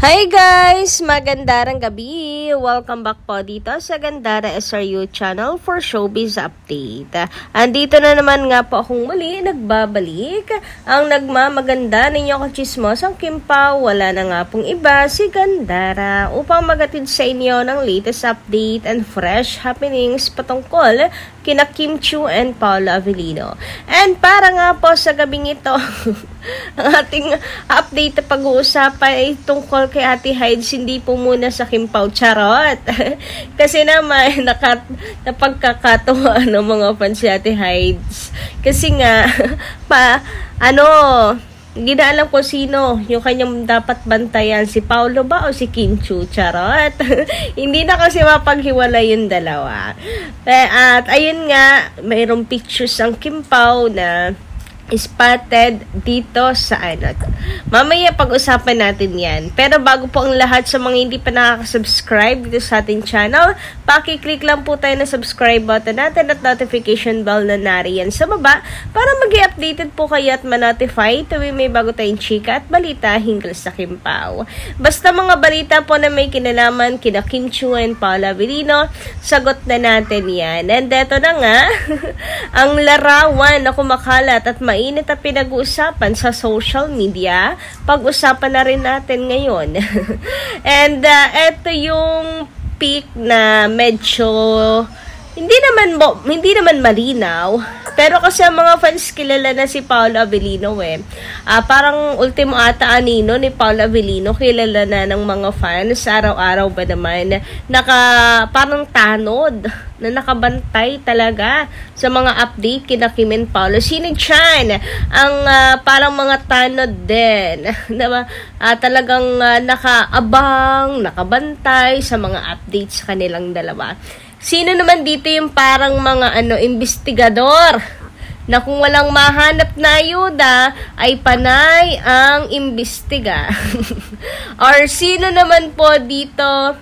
Hi guys! Magandang gabi! Welcome back po dito sa Gandara SRU channel for Showbiz Update. Andito na naman nga po akong muli nagbabalik. Ang nagmamaganda ninyo kachismosang Kim Pao, wala na nga pong iba si Gandara upang magatid sa inyo ng latest update and fresh happenings patungkol kina Kim Chiu and Paolo Avellino. And para nga po sa gabing ito, ang ating update na pag-uusapan ay tungkol kay Ate Hides, hindi po muna sa Kim Pao, charot. Kasi naman, napagkakatawa ng mga fans si Ate Hides. Kasi nga, hindi na alam ko sino yung kanyang dapat bantayan, si Paolo ba o si Kim Chiu, charot. Hindi na kasi mapaghiwalay yung dalawa. At ayun nga, mayroong pictures ang Kim Pao na spotted dito sa mamaya pag-usapan natin yan. Pero bago po ang lahat, sa mga hindi pa nakaka-subscribe dito sa ating channel, paki-click lang po tayo na subscribe button natin at notification bell na nariyan sa baba para mag-i-updated po kayo at ma-notify tuwing may bago tayong chika at balita hinggil sa Kim Pao. Basta mga balita po na may kinalaman kina Kim Chiu and Paolo Avellino, sagot na natin yan. And eto na nga, ang larawan na kumakalat at mainit na pinag-uusapan sa social media, pag-usapan na rin natin ngayon. And eto yung pic na medyo hindi naman malinaw, pero kasi ang mga fans kilala na si Paolo Avellino parang ultimo ata anino ni Paolo Avellino, kilala na ng mga fans, araw-araw ba naman parang tanod na nakabantay talaga sa mga update kina Kim and Paolo. Sino Chan ang parang mga tanod din na talagang nakaabang, nakabantay sa mga updates sa kanilang dalawa. Sino naman dito yung parang mga investigador na kung walang mahanap na ayuda ay panay ang imbestiga? Or sino naman po dito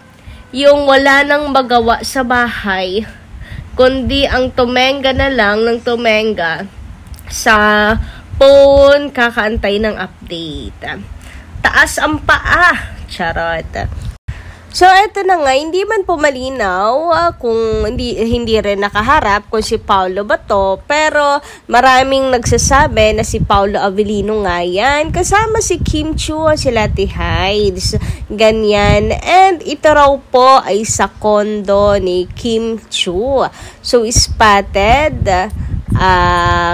yung wala nang magawa sa bahay kundi ang tumenga na lang ng tumenga sa phone kakaantay ng update? Taas ang paa, charot. So, eto na nga, hindi man po malinaw kung hindi rin nakaharap kung si Paolo ba to, pero maraming nagsasabi na si Paolo Avellino nga yan, kasama si Kim Chiu, si Ate Hides, ganyan. And ito raw po ay sa kondo ni Kim Chiu. So, spotted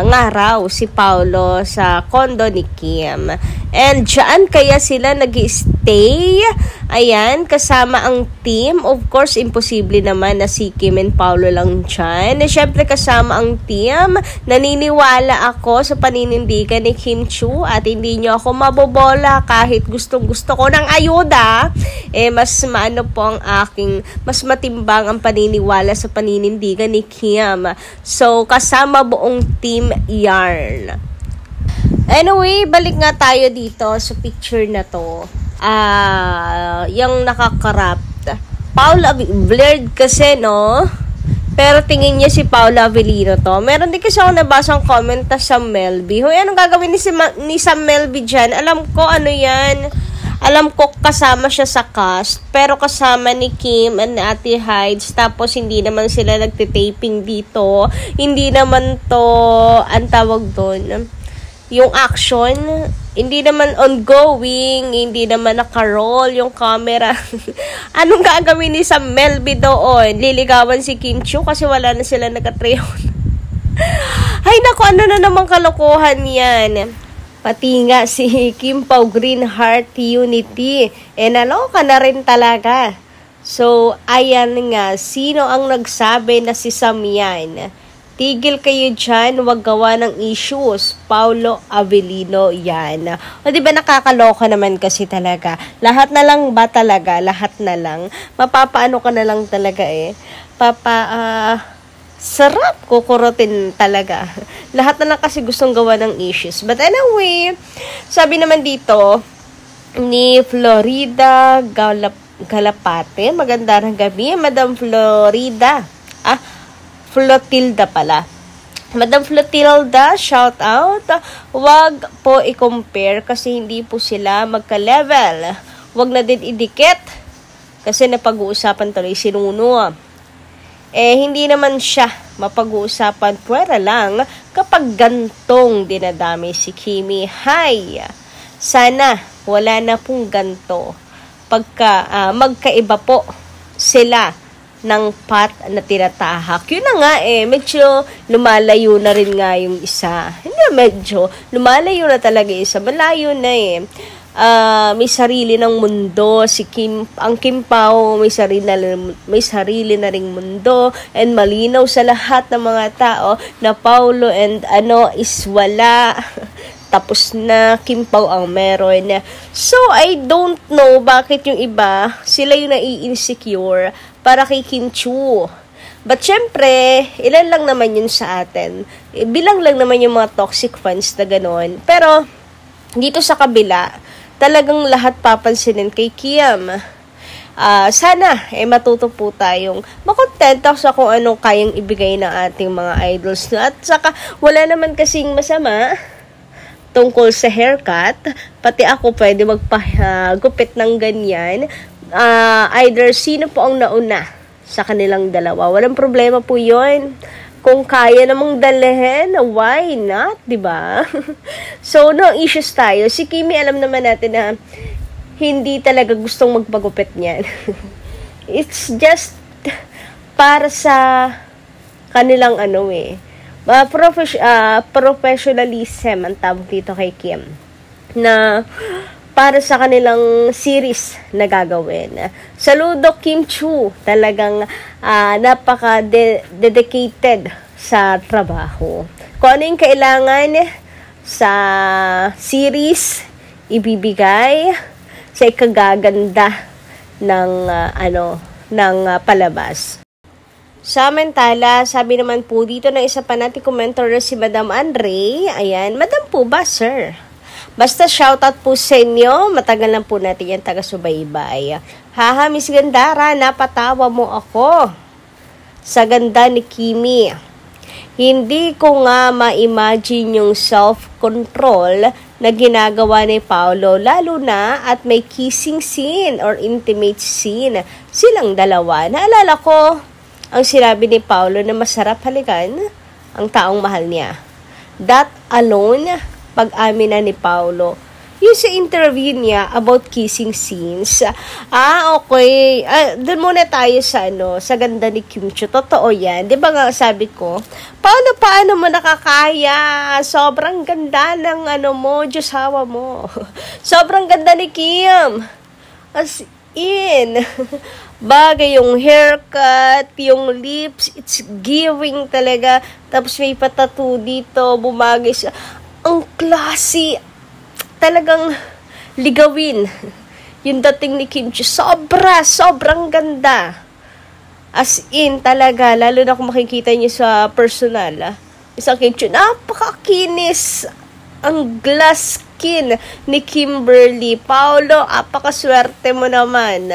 nga raw si Paolo sa kondo ni Kim. And dyan kaya sila nag-stay. Ayan, kasama ang team. Of course, imposible naman na si Kim and Paolo lang dyan. Siyempre, kasama ang team. Naniniwala ako sa paninindigan ni Kim Chiu at hindi nyo ako mabobola kahit gustong-gusto ko ng ayuda. Mas mas matimbang ang paniniwala sa paninindigan ni Kim. So, kasama buong team yarn. Anyway, balik nga tayo dito sa picture na to. Yung nakakarapt. Paolo blurred kasi, no? Pero tingin niya si Paolo Avellino to. Meron din kasi ako nabasang comment na sa Melby. Hoy, anong gagawin ni Sam Melby dyan? Alam ko ano yan. Alam ko kasama siya sa cast, pero kasama ni Kim and Ate Hides, tapos hindi naman sila nagtitaping dito. Hindi naman to, ang tawag doon, yung action, hindi naman ongoing, hindi naman naka-roll yung camera. Anong gagawin ni Sam Melby doon? Liligawan si Kim Chiu kasi wala na sila naka-trayon. Ay naku, ano na naman kalokohan yan. Pati nga si Kim Pao Green Heart Unity, naloka na rin talaga. So, ayan nga, sino ang nagsabi na si Sam yan? Tigil kayo dyan, wag gawa ng issues. Paolo Avellino yan. O diba nakakaloka naman kasi talaga. Lahat na lang ba talaga? Lahat na lang. Mapapaano ka na lang talaga sarap kukurutin talaga. Lahat na lang kasi gustong gawa ng issues. But anyway, sabi naman dito ni Florida Galapate, magandang gabi, Madam Florida. Flotilda pala. Madam Flotilda, shout out. Wag po i-compare kasi hindi po sila magka-level. wag na din idikit. Kasi napag-uusapan tuloy si Nuno. Hindi naman siya mapag-uusapan pwera lang kapag gantong dinadami si Kimi. Hay! Sana wala na pong ganto. Pagka magkaiba po sila ng pat na tinatahak. Yun na nga medyo lumalayo na rin nga yung isa. Hindi medyo, lumalayo na talaga isa. Malayo na may sarili ng mundo. Ang Kim Pao, may sarili na ring mundo. And malinaw sa lahat ng mga tao na Paulo and is wala. Tapos na, Kim Pao ang meron. So, I don't know bakit yung iba, sila yung nai-insecure para kay Kim Chiu. But syempre, ilan lang naman yun sa atin. Bilang lang naman yung mga toxic fans na gano'n. Pero, dito sa kabila, talagang lahat papansinin kay Kim. Sana, matuto po tayong makontento sa kung anong kayang ibigay ng ating mga idols. At saka, wala naman kasing masama tungkol sa haircut. Pati ako pwede magpagupit ng ganyan. Either sino po ang nauna sa kanilang dalawa. Walang problema po yun. Kung kaya namang dalhin, why not? Diba? So, no issues tayo. Si Kimi, alam naman natin na hindi talaga gustong magpagupit niyan. It's just para sa kanilang professionalism ang tawag dito kay Kim. Na para sa kanilang series na gagawin. Saludo Kim Chiu, talagang napaka-dedicated sa trabaho. Kung ano yung kailangan sa series, ibibigay sa ikagaganda ng palabas. Samantala, sabi naman po dito ng isa pa nating komentar na si Madam Andre. Ayan, Madam po ba, sir? Basta shoutout po sa inyo. Matagal lang po natin yan taga-subaybay. Haha, Miss Gandara, napatawa mo ako sa ganda ni Kimi. Hindi ko nga ma-imagine yung self-control na ginagawa ni Paulo, lalo na at may kissing scene or intimate scene silang dalawa. Naalala ko ang sinabi ni Paulo na masarap halikan ang taong mahal niya. That alone, pag-amin na ni Paulo. Yung sa interview niya about kissing scenes, okay. Doon muna tayo sa ganda ni Kim Chiu. Totoo yan. Di ba nga sabi ko, paano mo nakakaya? Sobrang ganda ng Diyos hawa mo. Sobrang ganda ni Kim. As in, bagay yung haircut, yung lips, it's giving talaga. Tapos may patattoo dito, bumagay siya. Ang classy, talagang ligawin yung dating ni Kim Chiu. Sobrang ganda. As in, talaga, lalo na kung makikita niyo sa personal, isang Kim Chiu, napakakinis ang glass skin ni Kimberly. Paulo, apakaswerte mo naman.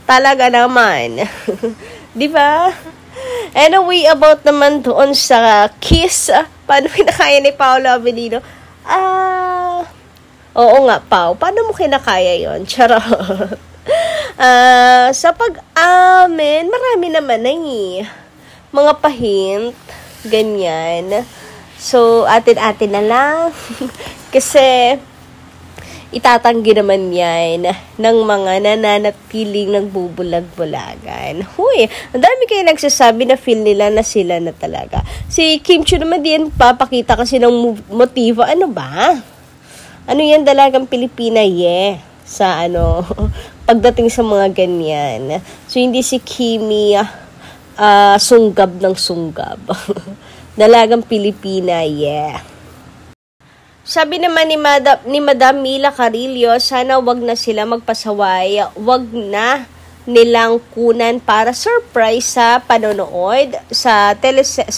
Talaga naman. Di ba? Anyway, about naman doon sa kiss, paano kinakaya ni Paolo Avellino? Oo nga, Pao. Paano mo kinakaya yon? Charot. Sa pag-amin, marami naman mga pahint, ganyan. So, atin-atin na lang. Kasi, itatanggi naman yan ng mga nananatiling nagbubulag-bulagan. Huy, ang dami kayo nagsasabi na feel nila na sila na talaga. Si Kim Chiu naman din papakita kasi ng motibo. Ano ba? Ano yan dalagang Pilipina, sa pagdating sa mga ganyan. So, hindi si Kimi sunggab ng sunggab. Dalagang Pilipina, Sabi naman ni Madam Mila Carillo, sana wag na sila magpasaway, wag na nilang kunan para surprise sa panonood sa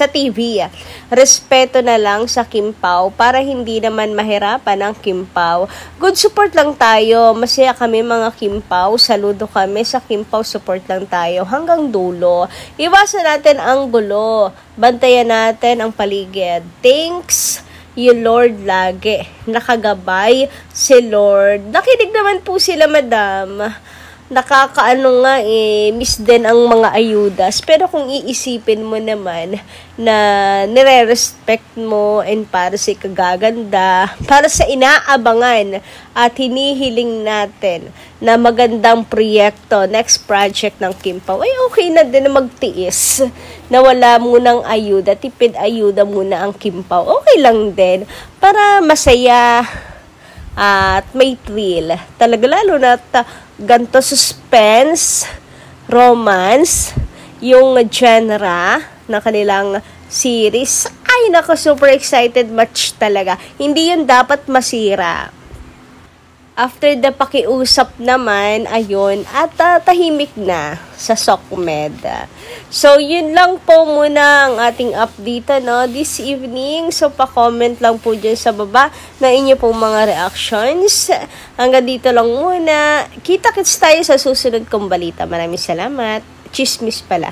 TV. Respeto na lang sa Kim Pao para hindi naman mahirapan ang Kim Pao. Good support lang tayo. Masaya kami mga Kim Pao. Saludo kami sa Kim Pao. Support lang tayo hanggang dulo. Iwasan natin ang gulo. Bantayan natin ang paligid. Thanks. yung Lord lagi. Nakagabay si Lord. Nakinig naman po sila, madam. Nakakaano nga miss din ang mga ayudas. Pero kung iisipin mo naman na nire-respect mo and para sa kagaganda, para sa inaabangan at hinihiling natin na magandang proyekto, next project ng Kimpaw, ay okay na din na magtiis na wala munang ayuda, tipid ayuda muna ang Kimpaw. Okay lang din para masaya at may thrill. Talaga lalo na ganto suspense, romance, yung genre na kanilang series. Ay, nako, super excited much talaga. Hindi yun dapat masira. After the pakiusap naman, ayun, at tahimik na sa SOCMED. So, yun lang po muna ang ating update, no, this evening. So, pa-comment lang po dyan sa baba na inyo pong mga reactions. Hanggang dito lang muna. Kita-kits tayo sa susunod kong balita. Maraming salamat. Chismis pala.